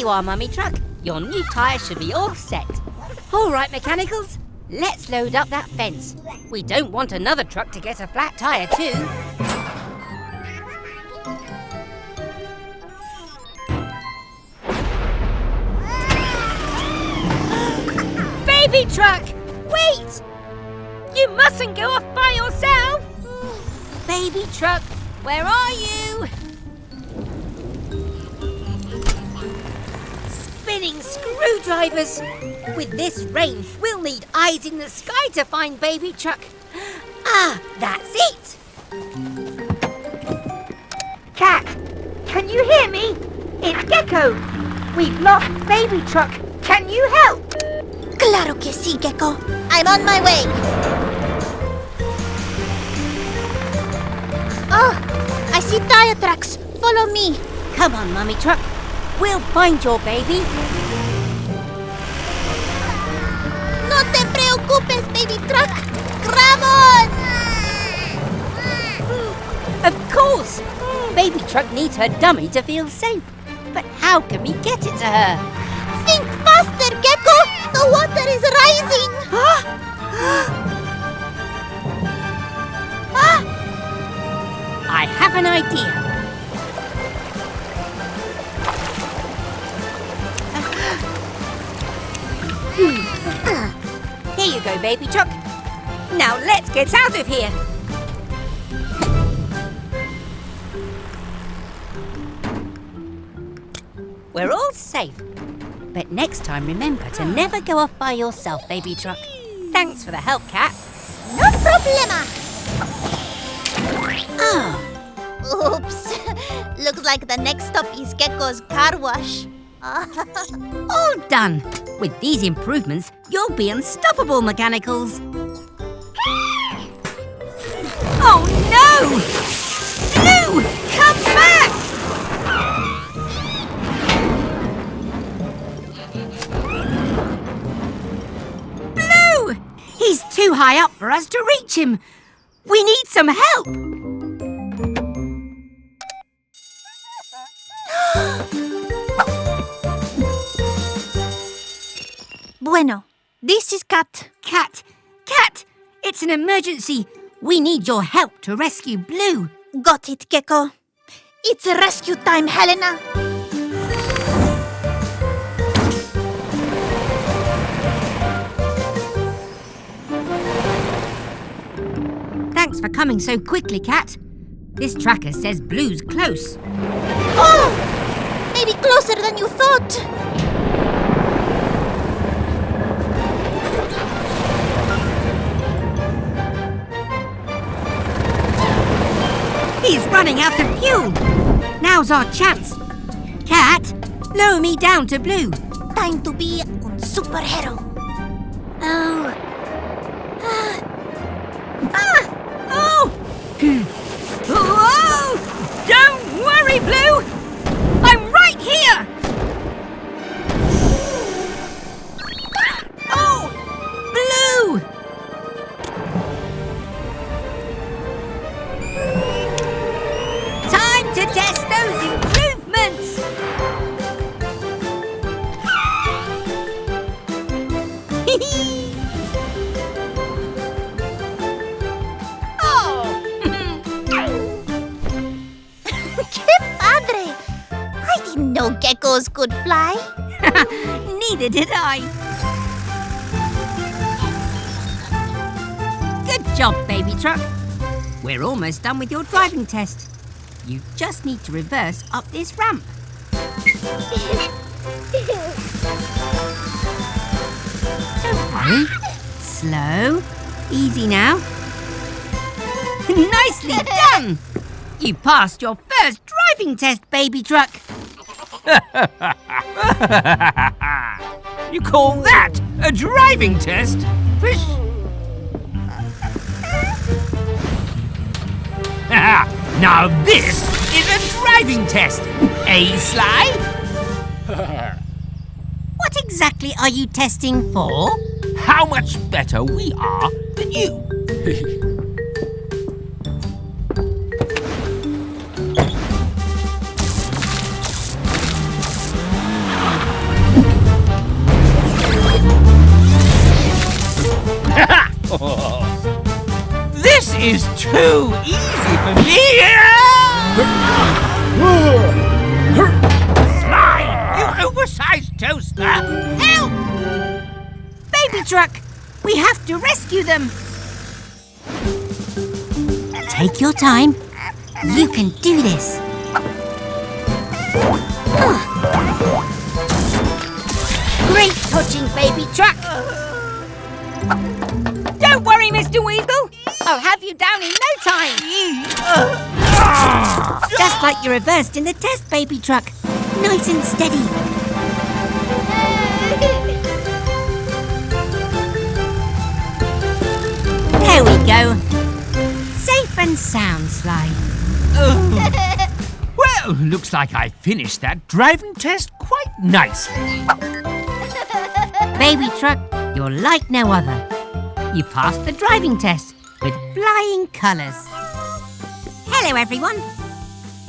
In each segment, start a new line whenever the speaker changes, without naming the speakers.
you are, Mummy Truck. Your new tyre should be all set. All right, mechanicals, let's load up that fence. We don't want another truck to get a flat tyre too. Baby truck, wait! You mustn't go off by yourself. Baby truck, where are you? Spinning screwdrivers! With this rain, we'll need eyes in the sky to find Baby Truck. Ah, that's it!
Cat, can you hear me? It's Gecko. We've lost Baby Truck. Can you help?
Claro que sí, Gecko. I'm on my way. Oh, I see tire tracks. Follow me.
Come on, Mummy Truck. We'll find your baby.
No te preocupes, Baby Truck. Grab on!
Of course! Baby Truck needs her dummy to feel safe. But how can we get it to her?
Think faster, Gecko! The water is rising!
I have an idea. Here you go, Baby Truck. Now let's get out of here. We're all safe. But next time, remember to never go off by yourself, Baby Truck. Thanks for the help, Cat.
No problema.
Oh,
Oops. Looks like the next stop is Gecko's car wash.
all done. With these improvements, you'll be unstoppable, mechanicals. Oh, no! Blue, come back! Blue! He's too high up for us to reach him. We need some help.
Bueno, this is Cat.
Cat! It's an emergency. We need your help to rescue Blue.
Got it, Gecko. It's rescue time, Helena.
Thanks for coming so quickly, Cat. This tracker says Blue's close.
Oh! Maybe closer than you thought.
He's running out of fuel. Now's our chance. Cat, lower me down to Blue.
Time to be un superhero.
Oh. Oh! Whoa! Don't worry, Blue! I'm right here! Oh! Blue! Time to test those improvements!
¡Qué padre! I didn't know geckos could fly.
Neither did I. Good job, Baby Truck. We're almost done with your driving test. You just need to reverse up this ramp. Don't worry. Slow. Easy now. Nicely done! You passed your first driving test, Baby Truck.
You call that a driving test? Now this is a driving test, eh, Sly?
What exactly are you testing for?
How much better we are than you. This is too easy for me! Sly, you oversized toaster!
Help! Baby truck, we have to rescue them. Take your time. You can do this. Great touching, baby truck. Don't worry, Mr. Weasel. I'll have you down in no time. Just like you reversed in the test, baby truck. Nice and steady. There we go. Safe and sound, Sly.
Well, looks like I finished that driving test quite nicely.
Baby truck, you're like no other. You passed the driving test with flying colours. Hello, everyone.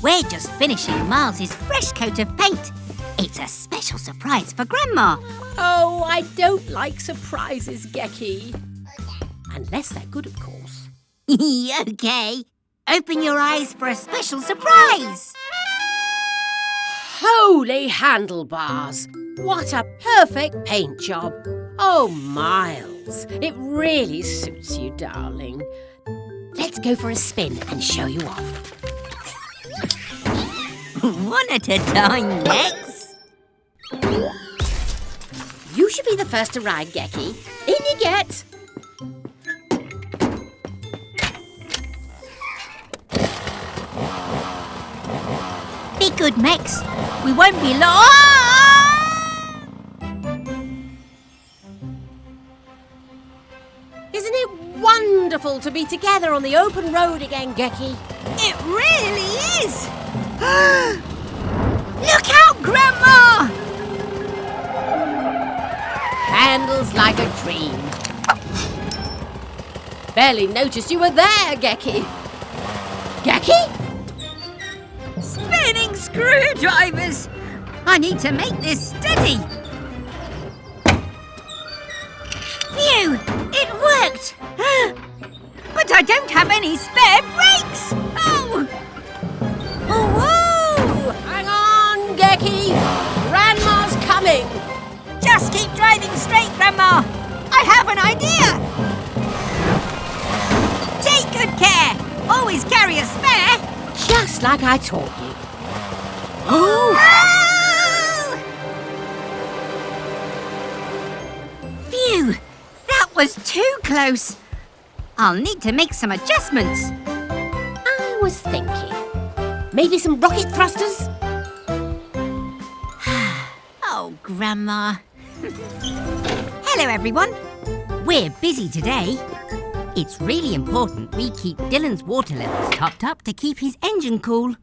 We're just finishing Miles's fresh coat of paint. It's a special surprise for Grandma.
Oh, I don't like surprises, Gecky. Unless they're good, of course.
Okay. Open your eyes for a special surprise.
Holy handlebars! What a perfect paint job. Oh, Miles, it really suits you, darling. Let's go for a spin and show you off.
One at a time, Lex.
You should be the first to ride, Gecky. In you get.
Be good, Max. We won't be long.
Isn't it wonderful to be together on the open road again, Gecky?
It really is. Look out, Grandma!
Handles like a dream. Barely noticed you were there, Gecky. Gecky?
Spinning screwdrivers! I need to make this steady. Phew! It worked! But I don't have any spare brakes! Oh! Whoa!
Hang on, Gecky. Grandma's coming.
Just keep driving straight, Grandma. I have an idea. Take good care. Always carry a spare.
Just like I taught you.
Oh! Phew! That was too close. I'll need to make some adjustments.
I was thinking, maybe some rocket thrusters?
Oh, Grandma. Hello, everyone. We're busy today. It's really important we keep Dylan's water levels topped up to keep his engine cool.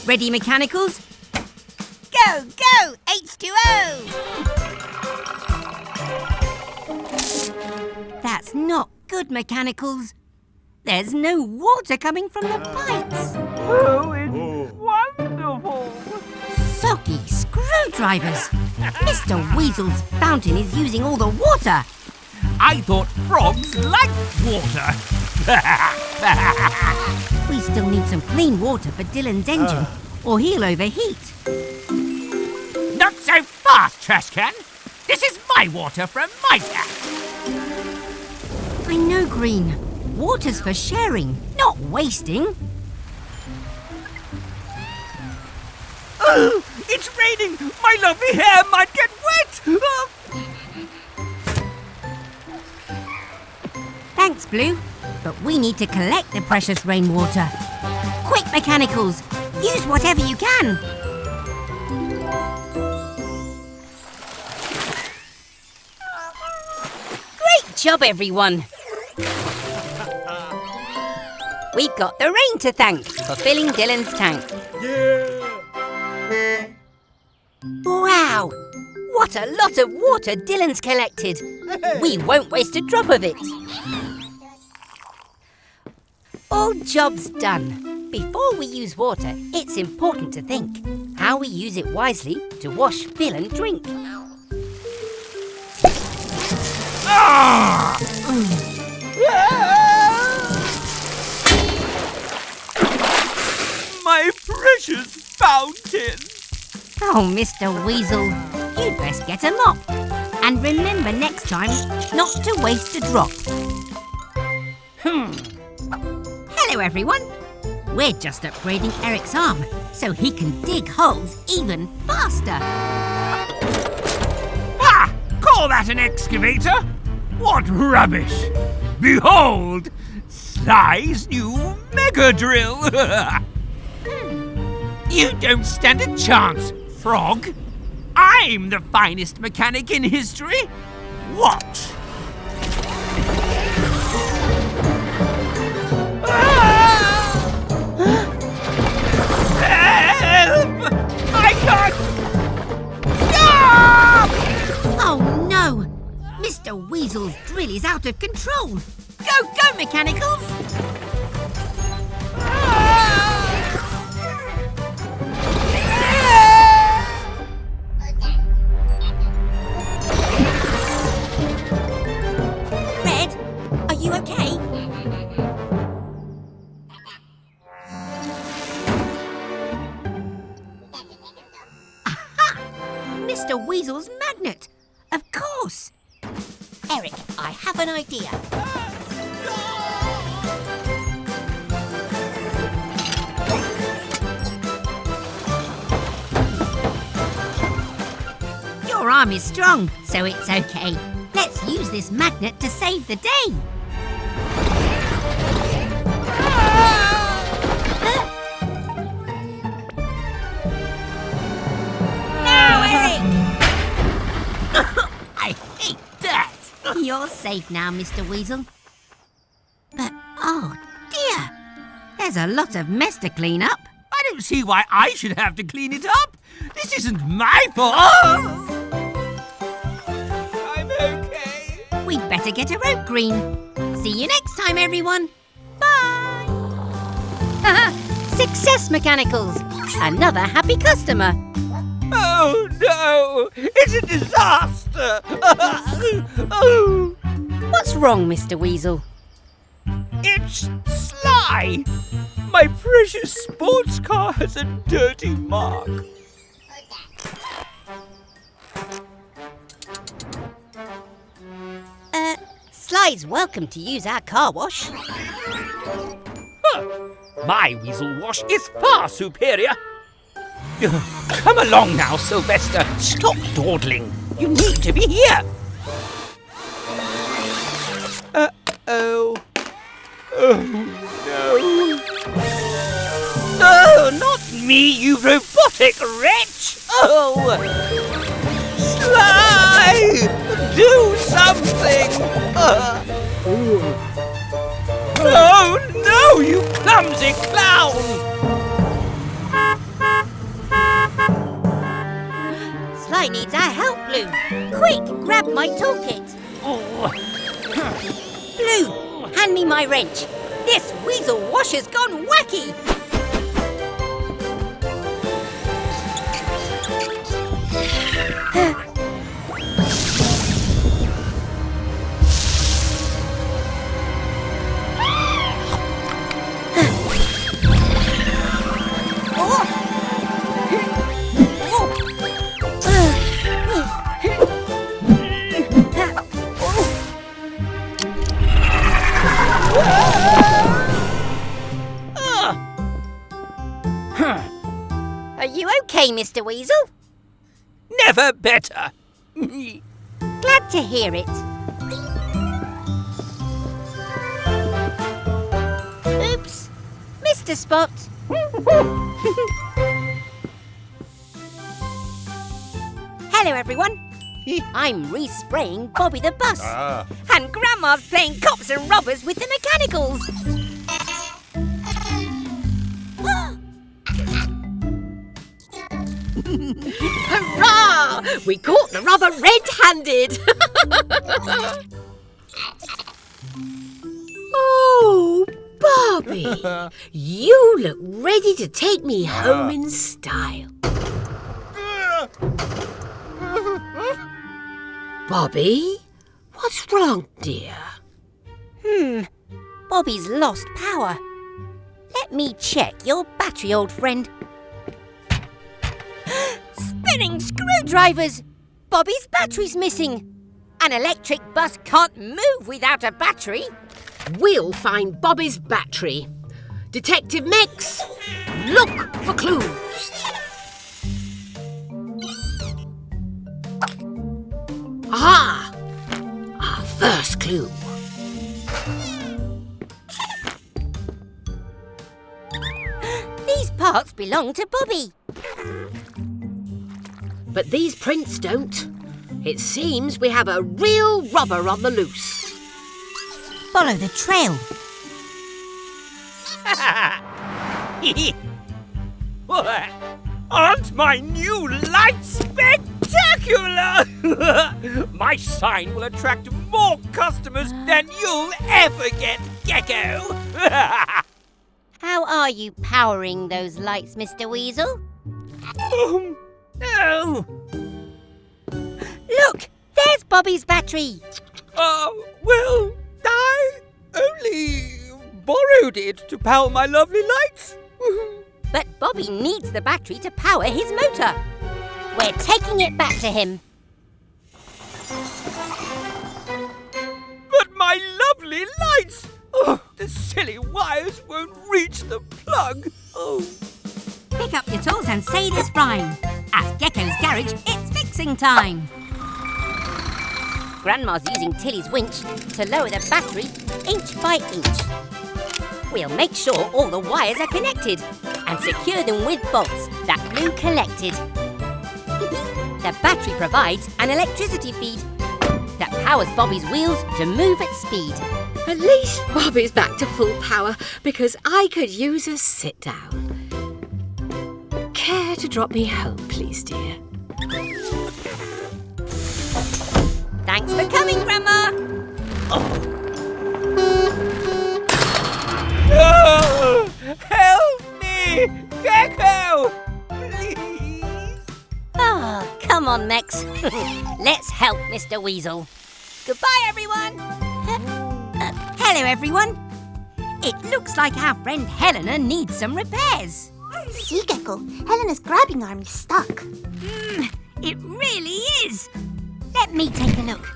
Ready, mechanicals? Go, go, H2O! That's not good, mechanicals. There's no water coming from the pipes.
Oh, it's wonderful!
Soggy screwdrivers. Mr. Weasel's fountain is using all the water.
I thought frogs liked water.
We still need some clean water for Dylan's engine, or he'll overheat.
Not so fast, trash can. This is my water from my tap.
I know, Green. Water's for sharing, not wasting.
Oh, it's raining. My lovely hair might get wet.
Thanks, Blue. But we need to collect the precious rainwater. Quick, mechanicals! Use whatever you can. Great job, everyone. We've got the rain to thank for filling Dylan's tank. Wow! What a lot of water Dylan's collected. We won't waste a drop of it. All jobs done. Before we use water, it's important to think how we use it wisely to wash, fill and drink.
fountain.
Oh, Mr. Weasel, you'd best get a mop. And remember next time not to waste a drop. Hello, everyone. We're just upgrading Eric's arm so he can dig holes even faster.
Ah! Call that an excavator? What rubbish! Behold, Sly's new mega drill. You don't stand a chance, Frog. I'm the finest mechanic in history. Watch. Help! I can't. Stop!
Oh, no. Mr. Weasel's drill is out of control. Go, go, Mechanicals! Red, are you okay? Aha! Mr. Weasel's magnet. Of course. Eric, I have an idea. Your arm is strong, so it's okay. Let's use this magnet to save the day. No, Eric!
I hate that.
You're safe now, Mr. Weasel. But, oh dear, there's a lot of mess to clean up.
I don't see why I should have to clean it up. This isn't my fault. I'm okay.
We'd better get a rope green. See you next time, everyone. Bye. Success, Mechanicals. Another happy customer.
Oh no! It's a disaster! Oh,
What's wrong, Mr. Weasel?
it's Sly! My precious sports car has a dirty mark.
Sly's welcome to use our car wash.
My Weasel wash is far superior. Come along now, Sylvester. Stop dawdling. You need to be here. Uh-oh. Oh, no. No, not me, you robotic wretch. Oh. Sly! Do something. Oh, no, you clumsy clown.
Sly needs our help, Blue. Quick, grab my toolkit. Blue, hand me my wrench. This Weasel wash has gone wacky. Are you okay, Mr. Weasel?
Never better.
Glad to hear it. Oops, Mr. Spot. Hello, everyone. I'm re-spraying Bobby the bus. And Grandma's playing cops and robbers with the Mechanicals.
Hurrah! We caught the robber red-handed. Oh, Bobby, you look ready to take me home in style. Bobby, what's wrong, dear?
Bobby's lost power. Let me check your battery, old friend. Spinning screwdrivers! Bobby's battery's missing. An electric bus can't move without a battery.
We'll find Bobby's battery. Detective Mix, look for clues. Aha! Our first clue.
These parts belong to Bobby.
But these prints don't. It seems we have a real robber on the loose.
Follow the trail.
Aren't my new lights spectacular? My sign will attract more customers than you'll ever get, Gecko.
How are you powering those lights, Mr. Weasel?
No.
Look, there's Bobby's battery.
Well, I only borrowed it to power my lovely lights.
But Bobby needs the battery to power his motor. We're taking it back to him.
But my lovely lights! Oh, the silly wires won't reach the plug. Oh.
Pick up your tools and say this rhyme. At Gecko's garage, it's fixing time. Grandma's using Tilly's winch to lower the battery inch by inch. We'll make sure all the wires are connected and secure them with bolts that Blue collected. The battery provides an electricity feed that powers Bobby's wheels to move at speed.
At least Bobby's back to full power because I could use a sit down. Care to drop me home, please, dear?
Thanks for coming, Grandma.
Oh, help me! Gecko! Please!
Oh, come on, Mex. Let's help Mr. Weasel. Goodbye, everyone. Hello, everyone. It looks like our friend Helena needs some repairs.
See, Gecko, Helena's grabbing arm is stuck.
It really is. Let me take a look.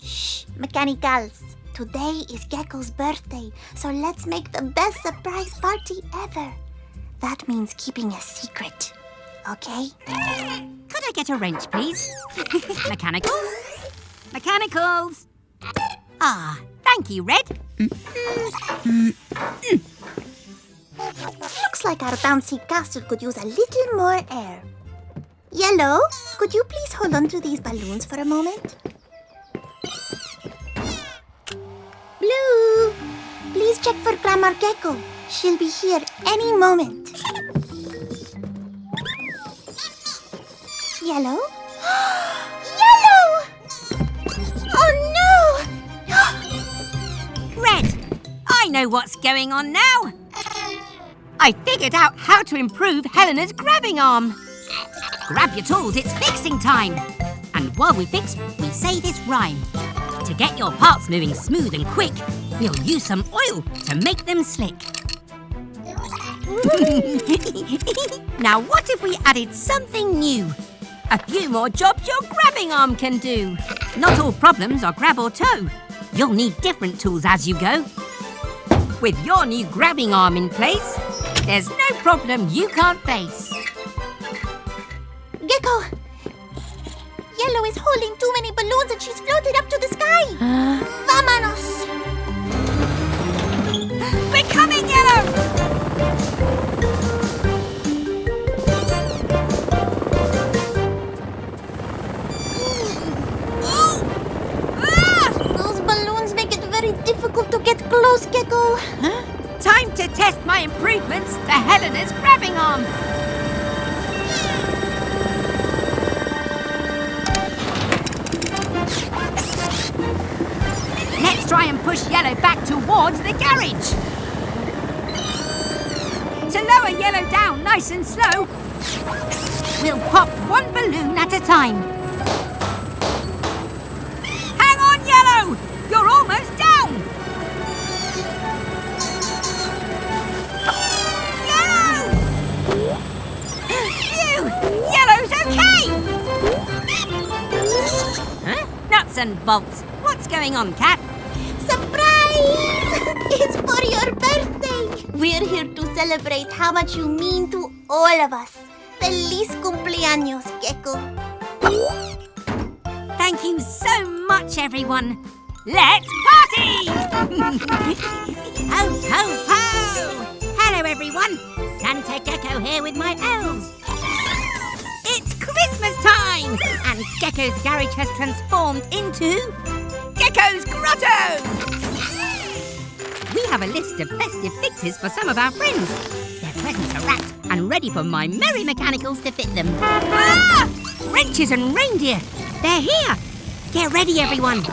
Shh, mechanicals. Today is Gecko's birthday, so let's make the best surprise party ever. That means keeping a secret, okay?
Could I get a wrench, please? Mechanicals? Mechanicals! Ah, thank you, Red.
Looks like our bouncy castle could use a little more air. Yellow, could you please hold on to these balloons for a moment? Blue, please check for Grandma Gecko. She'll be here any moment. Yellow? Yellow! Oh no!
Red, I know what's going on now. I figured out how to improve Helena's grabbing arm. Grab your tools, it's fixing time. And while we fix, we say this rhyme. To get your parts moving smooth and quick, we'll use some oil to make them slick. Now what if we added something new? A few more jobs your grabbing arm can do. Not all problems are grab or tow. You'll need different tools as you go. With your new grabbing arm in place, there's no problem you can't face.
Gecko! Yellow is holding too many balloons and she's floated up to the sky! Vámonos!
We're coming, Yellow!
Those balloons make it very difficult to get close, Gecko.
Time to test my improvements to Helena's grabbing arm. Let's try and push Yellow back towards the garage. To lower Yellow down nice and slow, we'll pop one balloon at a time. Hang on, Yellow! You're almost down! Yellow! Phew! Yellow's okay! done, Bolts. What's going on, Cat?
Surprise! It's for your birthday. We're here to celebrate how much you mean to all of us. Feliz cumpleaños, Gecko.
Thank you so much, everyone. Let's party! Ho, ho, ho! Hello, everyone. Santa Gecko here with my elves. It's Christmas time! And Gecko's garage has transformed into Gecko's Grotto! We have a list of festive fixes for some of our friends. Their presents are wrapped and ready for my merry mechanicals to fit them. Ah! Wrenches and reindeer! They're here! Get ready, everyone!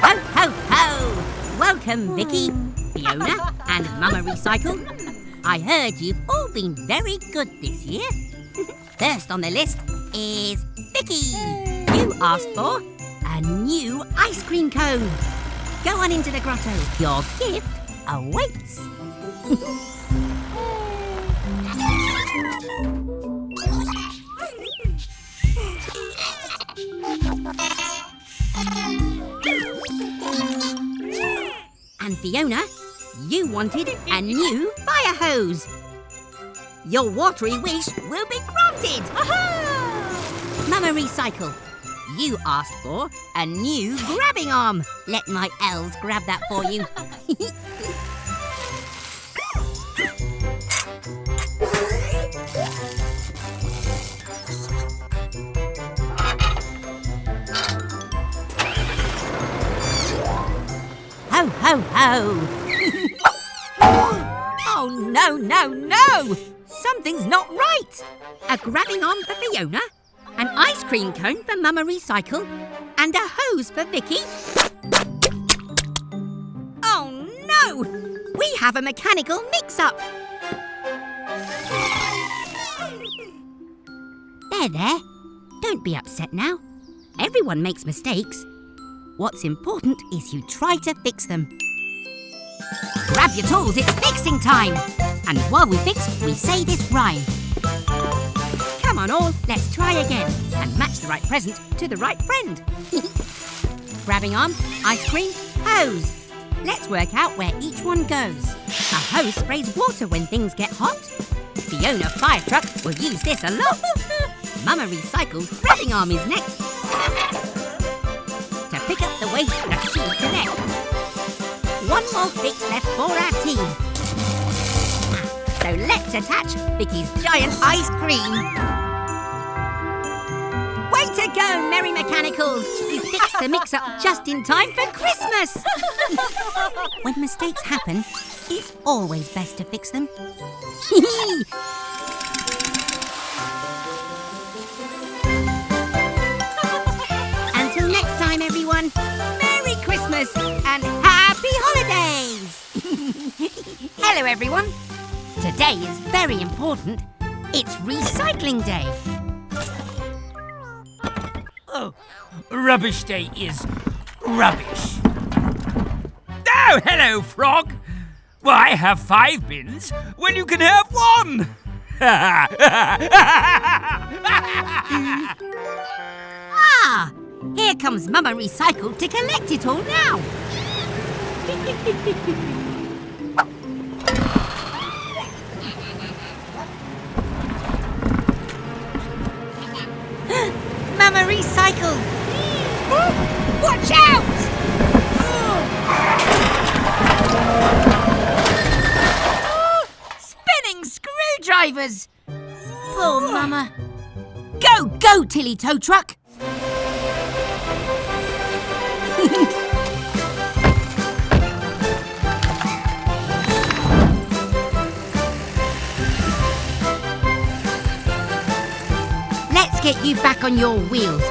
Ho, ho, ho! Welcome, Vicky, Fiona and Mama Recycle. I heard you've all been very good this year. First on the list is Vicky. You asked for a new ice cream cone. Go on into the grotto. Your gift awaits. And Fiona, you wanted a new fire hose. Your watery wish will be granted. Mama Recycle, you asked for a new grabbing arm. Let my elves grab that for you. Ho, ho, ho! Oh, no, no, no! Something's not right! A grabbing arm for Fiona, an ice cream cone for Mama Recycle, and a hose for Vicky? Oh, no! We have a mechanical mix-up! There. Don't be upset now. Everyone makes mistakes. What's important is you try to fix them. Grab your tools, it's fixing time! And while we fix, we say this rhyme. Come on all, let's try again and match the right present to the right friend. Grabbing arm, ice cream, hose. Let's work out where each one goes. A hose sprays water when things get hot. Fiona Fire Truck will use this a lot. Mama Recycle's grabbing arm is next. To pick up the waste that she collects. One more fix left for our team. So let's attach Vicky's giant ice cream. Way to go, Merry Mechanicals! You fixed the mix-up just in time for Christmas! When mistakes happen, it's always best to fix them. Until next time, everyone, Merry Christmas and Happy Holidays! Hello, everyone. Today is very important. It's Recycling Day.
Oh, rubbish day is rubbish. Oh, hello, Frog. Why have 5 bins when you can have 1?
Ah! Here comes Mama Recycle to collect it all now. Mama Recycle! Watch out! Spinning screwdrivers! Poor Mama. Go, Tilly Tow Truck! Let's get you back on your wheels.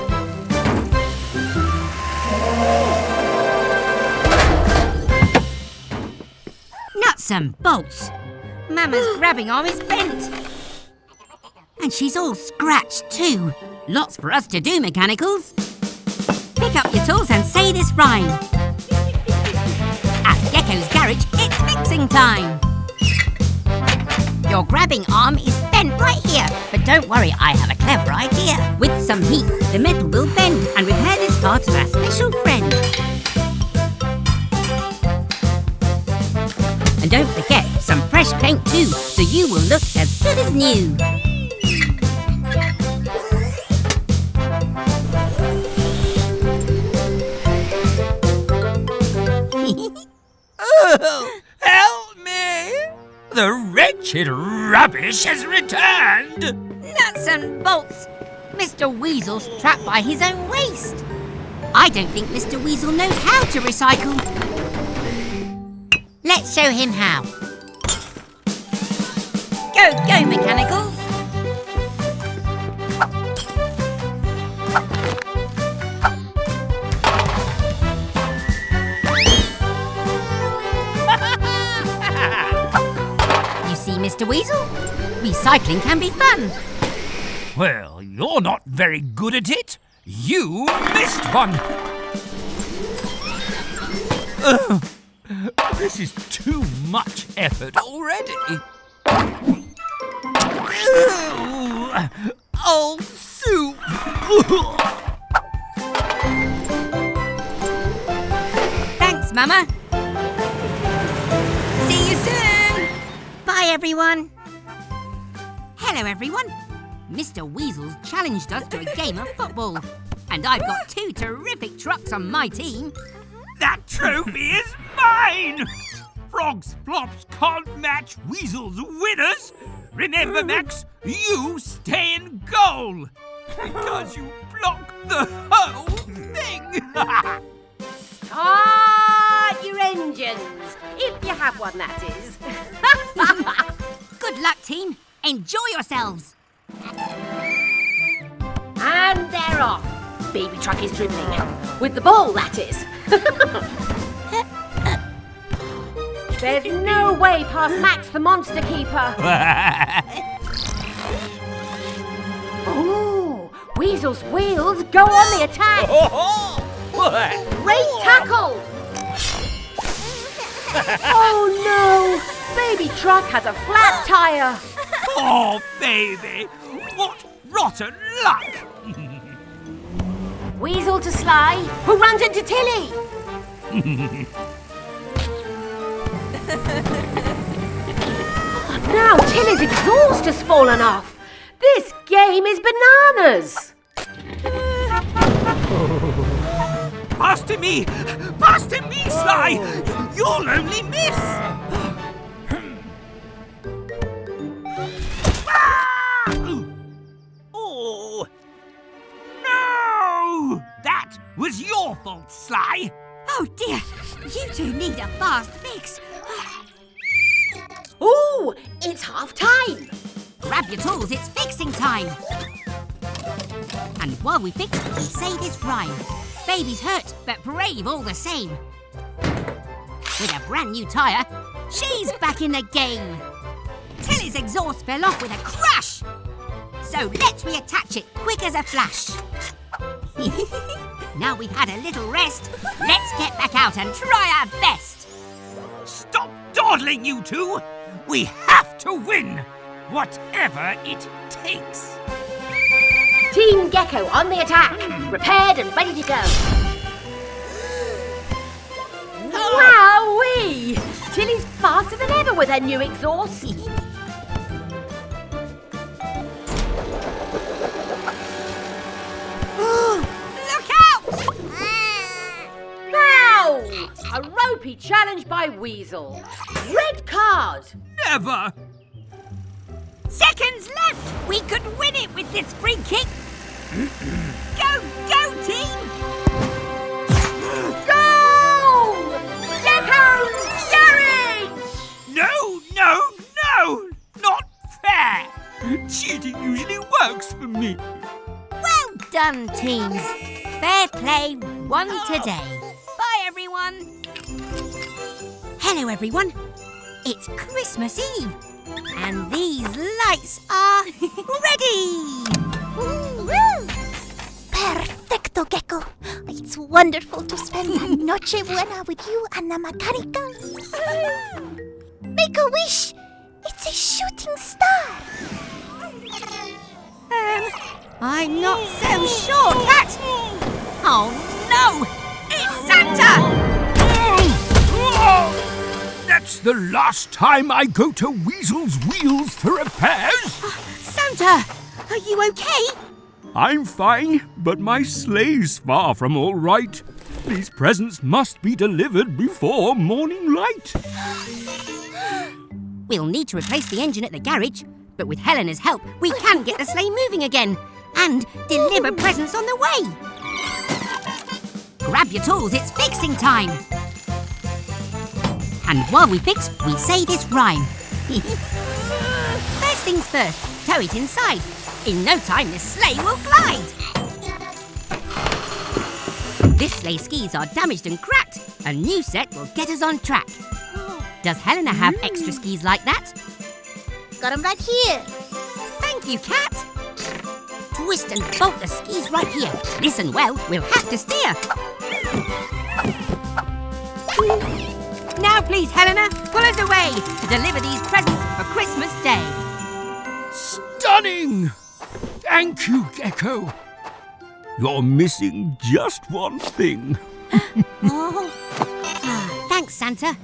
Nuts and bolts. Mama's grabbing arm is bent. And she's all scratched too. Lots for us to do, Mechanicals. Pick up your tools and say this rhyme. At Gecko's garage, it's fixing time. Your grabbing arm is bent right here. But don't worry, I have a clever idea. With some heat, the metal will bend and repair this part of our special friend. And don't forget some fresh paint too, so you will look as good as new.
Oh, help me! The wretched rubbish has returned!
Nuts and bolts! Mr. Weasel's trapped by his own waste. I don't think Mr. Weasel knows how to recycle. Let's show him how. Go, Mechanicals! You see, Mr. Weasel? Recycling can be fun.
Well, you're not very good at it. You missed one. This is too much effort already. Oh, soup.
Thanks, Mama. See you soon. Bye, everyone. Hello, everyone. Mr. Weasel's challenged us to a game of football. And I've got 2 terrific trucks on my team.
That trophy is mine! Frogs Flops can't match Weasel's winners. Remember, Max, you stay in goal. Because you blocked the whole thing.
Start your engines. If you have one, that is.
Good luck, team. Enjoy yourselves.
And they're off. Baby truck is dribbling. With the ball, that is. There's no way past Max the Monster Keeper. Oh, Weasel's wheels go on the attack. Great tackle. Oh no, Baby truck has a flat tire.
Oh, baby, what rotten luck.
Weasel to Sly, who runs into Tilly. Now Tilly's exhaust has fallen off. This game is bananas.
Pass to me, Sly. You'll only miss. Oh, no! That was your fault, Sly.
Oh dear, you two need a fast fix.
Ooh, it's half time.
Grab your tools, it's fixing time. And while we fix, we say this rhyme. Baby's hurt, but brave all the same. With a brand new tyre, she's back in the game. Tilly's exhaust fell off with a crash. So let's reattach it quick as a flash. Now we've had a little rest, let's get back out and try our best.
Stop dawdling, you two. We have to win, whatever it takes.
Team Gecko on the attack, repaired and ready to go. Wowee! Tilly's faster than ever with her new exhaust.
Look out!
Wow! A ropey challenge by Weasel. Red card.
Never.
Seconds left! We could win it with this free kick! Go, go, team!
Goal! Gecko's garage!
No, not fair. Cheating usually works for me.
Well done, teams. Fair play won today. Bye, everyone. Hello, everyone. It's Christmas Eve. And these lights are ready!
Perfecto, Gecko. It's wonderful to spend a Noche Buena with you and the mechanicals. Make a wish. It's a shooting star.
I'm not so sure, Cat. Oh, no! It's Santa!
That's the last time I go to Weasel's Wheels for repairs.
Santa, are you okay?
I'm fine, but my sleigh's far from all right. These presents must be delivered before morning light.
We'll need to replace the engine at the garage, but with Helena's help, we can get the sleigh moving again and deliver presents on the way. Grab your tools, it's fixing time. And while we fix, we say this rhyme. First things first, tow it inside. In no time, the sleigh will glide. This sleigh skis are damaged and cracked. A new set will get us on track. Does Helena have extra skis like that?
Got them right here.
Thank you, Cat. Twist and bolt the skis right here. Listen well, we'll have to steer. Now please, Helena, pull us away to deliver these presents for Christmas Day.
Stunning! Thank you, Gecko. You're missing just one thing.
Thanks, Santa.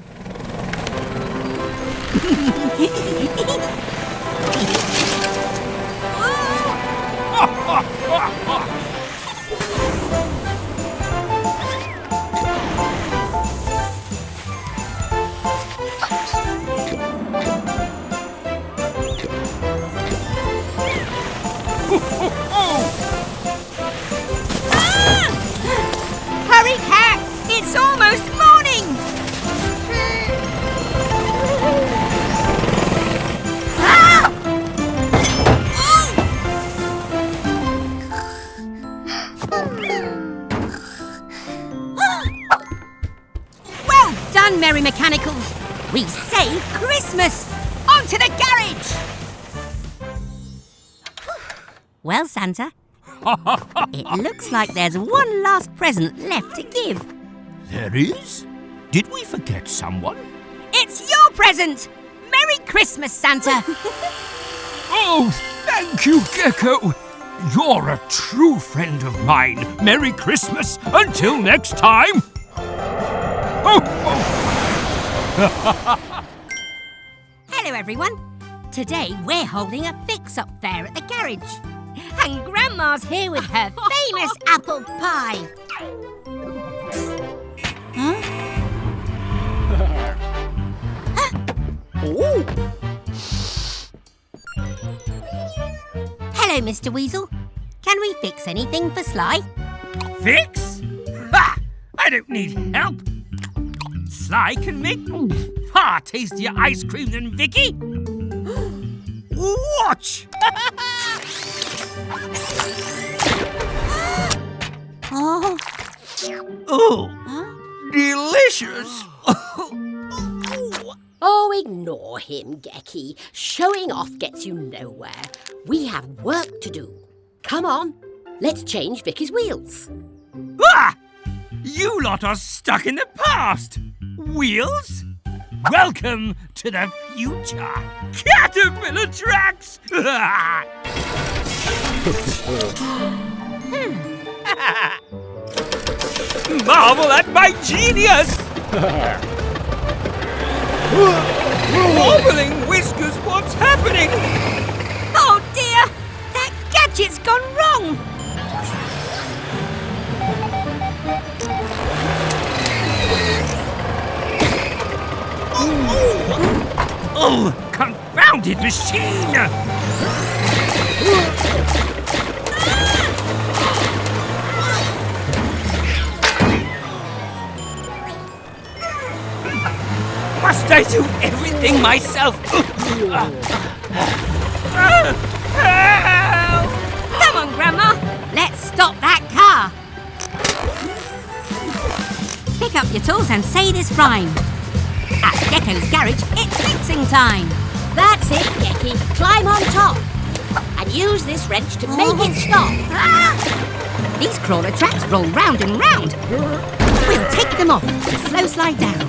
Hurry, Cat! It's almost morning! Well done, Merry Mechanicals! We saved Christmas! On to the garage! Well, Santa, it looks like there's one last present left to give.
There is? Did we forget someone?
It's your present! Merry Christmas, Santa!
Oh, thank you, Gecko. You're a true friend of mine. Merry Christmas. Until next time. Oh,
Hello, everyone. Today we're holding a fix-up fair at the garage. And Grandma's here with her famous apple pie. Hello, Mr. Weasel. Can we fix anything for Sly?
Fix? Ha! I don't need help. Sly can make far tastier ice cream than Vicky. Watch!
Oh.
Oh, delicious!
Oh, ignore him, Gecky. Showing off gets you nowhere. We have work to do. Come on, let's change Vicky's wheels.
Ah! You lot are stuck in the past. Wheels? Welcome to the future. Caterpillar tracks! Marvel at my genius! Wobbling whiskers, what's happening?
Oh, dear! That gadget's gone wrong!
Oh, confounded machine! Must I do everything myself? Help!
Come on, Grandma. Let's stop that car. Pick up your tools and say this rhyme. At Gecko's garage, it's fixing time.
That's it, Gecky. Climb on top. And use this wrench to make it stop.
These crawler tracks roll round and round. We'll take them off to slow slide down.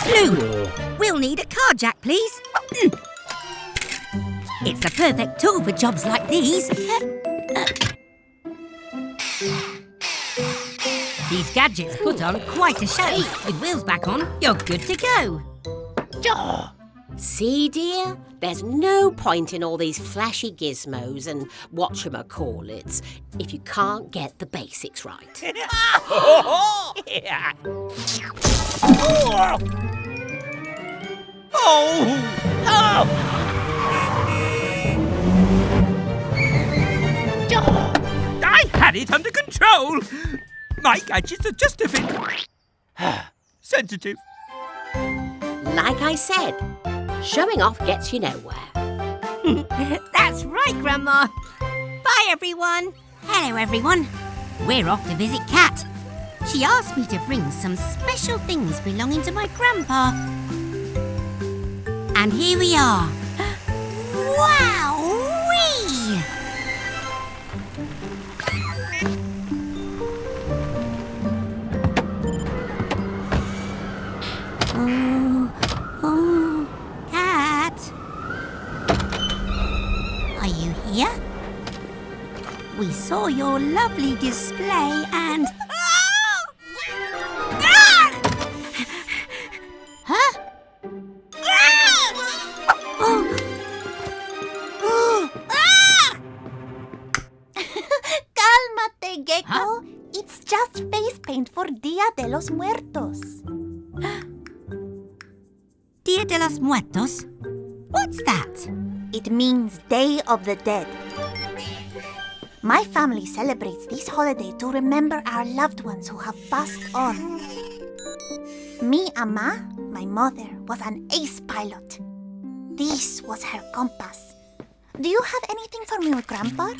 Blue, We'll need a car jack, please. It's the perfect tool for jobs like these. These gadgets put on quite a show. With wheels back on, you're good to go.
See, dear? There's no point in all these flashy gizmos and whatchamacallits if you can't get the basics right.
I had it under control. My gadgets are just a bit sensitive.
Like I said, showing off gets you nowhere.
That's right, Grandma. Bye, everyone. Hello, everyone. We're off to visit Kat. She asked me to bring some special things belonging to my grandpa. And here we are. Wow-wee! Oh, Kat. Are you here? We saw your lovely display and... Huh?
Cálmate, Gecko.
Huh?
It's just face paint for Dia de los Muertos.
Dia de los Muertos? What's that?
It means Day of the Dead. My family celebrates this holiday to remember our loved ones who have passed on. Mi ama, my mother, was an ace pilot. This was her compass. Do you have anything for me, Grandpa?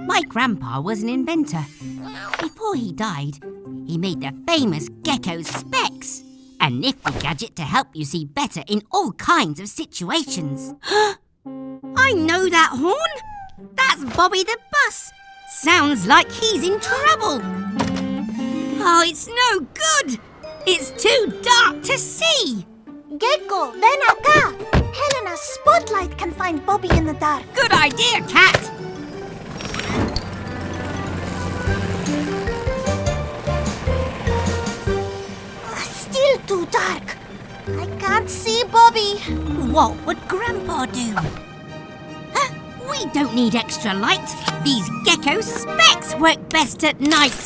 My grandpa was an inventor. Before he died, he made the famous Gecko specs, a nifty gadget to help you see better in all kinds of situations. I know that horn! That's Bobby the Bus! Sounds like he's in trouble! Oh, it's no good! It's too dark to see!
Gecko, ven acá! Helena's spotlight can find Bobby in the dark.
Good idea, Cat!
Still too dark. I can't see Bobby.
What would Grandpa do? We don't need extra light. These Gecko specs work best at night.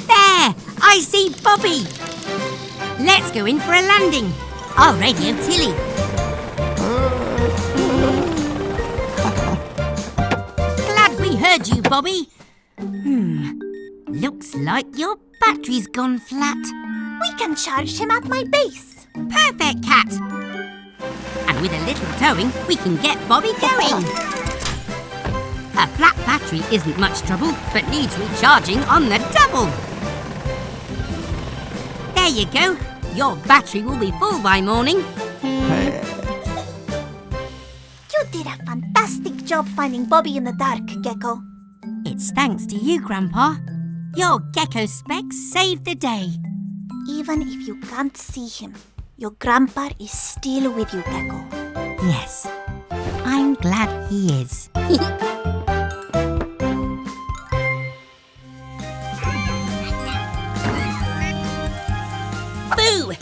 There! I see Bobby! Let's go in for a landing. I'll radio Tilly. Glad we heard you, Bobby. Looks like your battery's gone flat.
We can charge him at my base.
Perfect, Cat. And with a little towing, we can get Bobby going. A flat battery isn't much trouble, but needs recharging on the double. There you go. Your battery will be full by morning.
You did a fantastic job finding Bobby in the dark, Gecko.
It's thanks to you, Grandpa. Your Gecko specs saved the day.
Even if you can't see him, your grandpa is still with you, Gecko.
Yes, I'm glad he is.
Boo!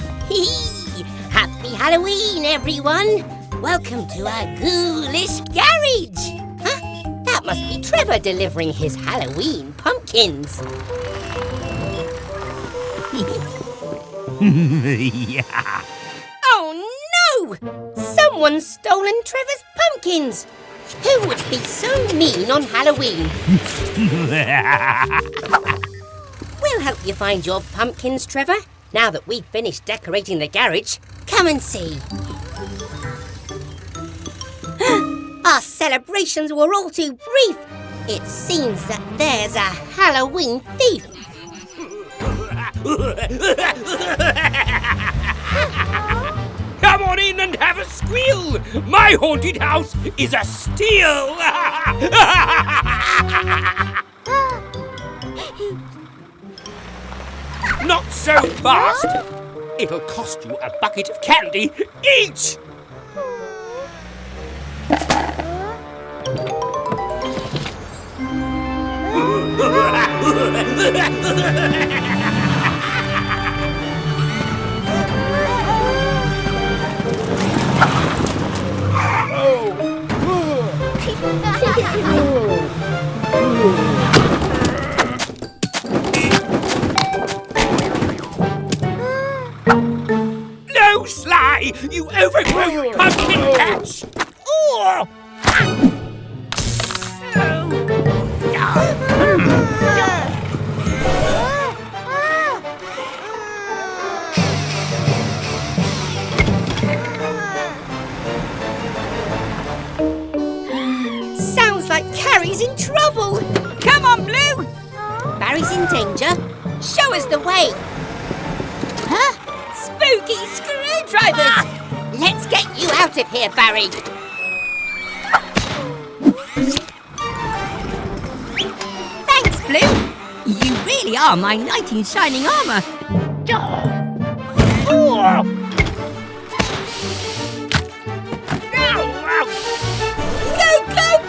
Happy Halloween, everyone! Welcome to our ghoulish garage! Huh? That must be Trevor delivering his Halloween pumpkins.
Yeah.
Oh no! Someone's stolen Trevor's pumpkins! Who would be so mean on Halloween? We'll help you find your pumpkins, Trevor, now that we've finished decorating the garage. Come and see. Our celebrations were all too brief. It seems that there's a Halloween thief.
Come on in and have a squeal! My haunted house is a steal! Not so fast! It'll cost you a bucket of candy each! No, Sly! You overgrown pumpkin catch! Oh!
Sounds like Carrie's in trouble. Come on, Blue. Barry's in danger. Show us the way. Huh? Spooky screwdrivers. Let's get you out of here, Barry. Thanks, Blue. You really are my knight in shining armour. Go,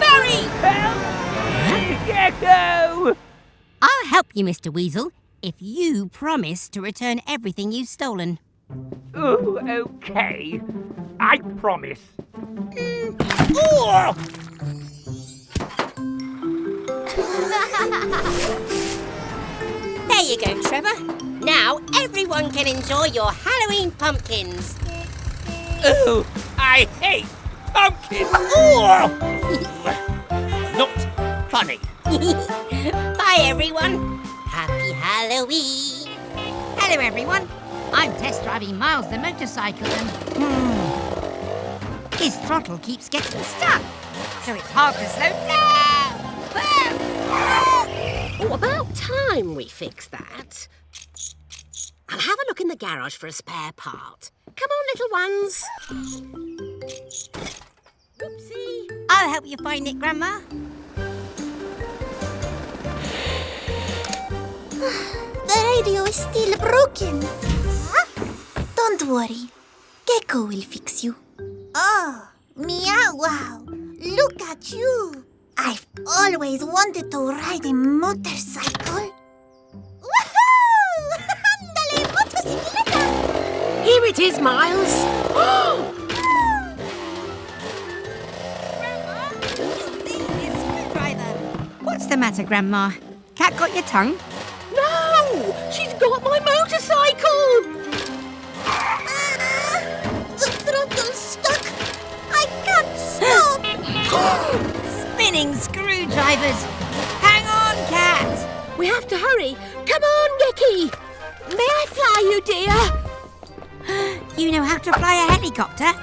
Barry!
Gecko!
I'll help you, Mr. Weasel, if you promise to return everything you've stolen.
Oh, okay. I promise.
There you go, Trevor. Now everyone can enjoy your Halloween pumpkins.
Oh, I hate pumpkins! Not funny.
Bye, everyone. Happy Halloween. Hello, everyone. I'm test driving Miles the motorcycle and... his throttle keeps getting stuck, so it's hard to slow down.
Oh, about time we fix that. I'll have a look in the garage for a spare part. Come on, little ones.
Oopsie. I'll help you find it, Grandma.
The radio is still broken. Don't worry. Gecko will fix you. Oh, meow wow. Look at you. I've always wanted to ride a motorcycle. Woohoo! Ándale, motocicleta!
Here it is, Miles.
Grandma, you'll need this screwdriver. What's the matter, Grandma? Cat got your tongue?
No! She's got my motorcycle!
The throttle's stuck. I can't stop.
Spinning screwdrivers. Hang on, Cat.
We have to hurry. Come on, Nicky. May I fly you, dear?
You know how to fly a helicopter?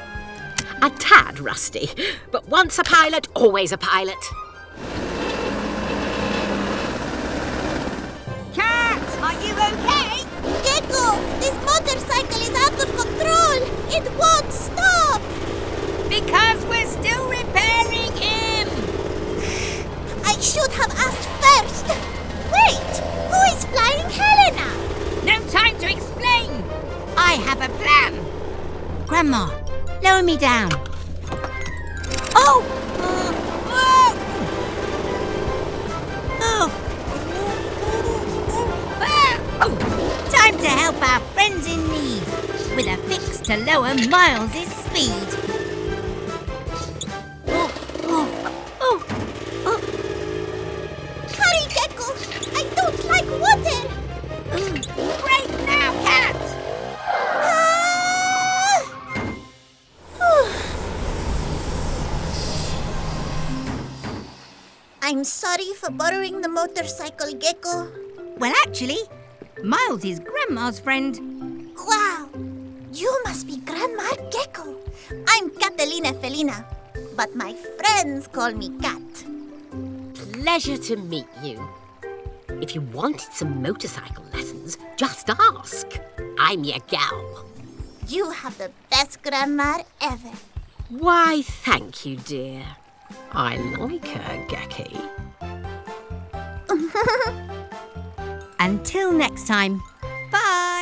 A tad rusty, but once a pilot, always a pilot.
Cat, are you okay?
Gecko, this motorcycle is out of control. It won't stop.
Because we're still repairing him.
I should have asked first. Wait, who is flying Helena?
No time to explain. I have a plan. Grandma, lower me down. Oh! Time to help our friends in need with a fix to lower Miles' speed.
Hurry, Gecko. I don't like water.
Right now, Cat!
I'm sorry for borrowing the motorcycle, Gecko.
Well, actually, Miles is Grandma's friend.
Wow, you must be Grandma Gecko. I'm Catalina Felina, but my friends call me Cat.
Pleasure to meet you. If you wanted some motorcycle lessons, just ask. I'm your gal.
You have the best grandma ever.
Why, thank you, dear. I like her, Gecko.
Until next time, bye!